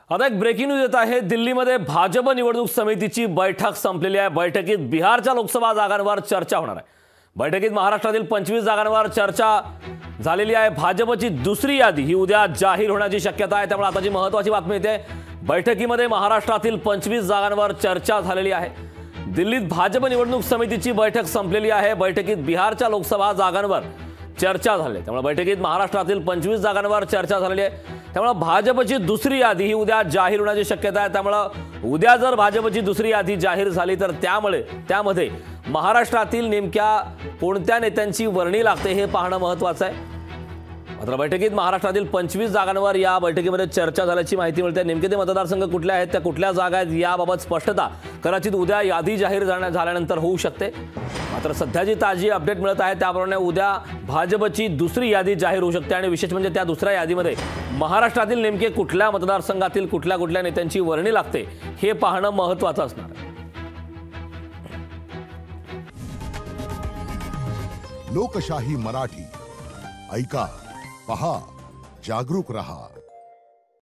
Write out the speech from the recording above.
आता एक breaking news येत आहे। दिल्लीमध्ये भाजप निवडणूक समितीची बैठक संपलेली आहे। बैठकीत बिहारच्या लोकसभा जागांवर चर्चा होणार आहे। बैठकीत महाराष्ट्रातील 25 जागांवर चर्चा झालेली आहे। भाजपची दुसरी यादी ही उद्या जाहीर होण्याची शक्यता आहे। त्यामुळे आताची महत्त्वाची बातमी येते, बैठकीमध्ये महाराष्ट्रातील 25 जागांवर चर्चा झालेली आहे। दिल्लीत भाजप निवडणूक समितीची बैठक संपलेली आहे। बैठकीत बिहारच्या लोकसभा जागांवर चर्चा झाली, त्यामुळे बैठकीत महाराष्ट्रातील 25 जागांवर चर्चा झालेली आहे। त्यामुळे भाजपची दुसरी यादी ही उद्या जाहीर होण्याची शक्यता आहे। त्यामुळे उद्या जर भाजपची दुसरी यादी जाहीर झाली तर त्यामध्ये महाराष्ट्रातील नेमक्या कोणत्या नेत्यांची वर्णी लागते हे पाहणं महत्त्वाचं आहे। मात्र बैठकीत महाराष्ट्रातील 25 जागांवर या बैठकीमध्ये चर्चा झाल्याची माहिती मिळते। नेमके ते मतदारसंघ कुठले आहेत, त्या कुठल्या जागा आहेत याबाबत स्पष्टता कदाचित उद्या यादी जाहीर झाल्यानंतर होऊ शकते। मात्र सध्याची ताजी अपडेट मिळत आहे त्याप्रमाणे उद्या भाजपची दुसरी यादी जाहीर होऊ शकते आणि विशेष म्हणजे त्या दुसऱ्या यादीमध्ये महाराष्ट्रातील नेमके कुठल्या मतदारसंघातील कुठल्या नेत्यांची वर्णी लागते हे पाहणं महत्त्वाचं असणार आहे। लोकशाही मराठी ऐका, पहा, जागरूक रहा।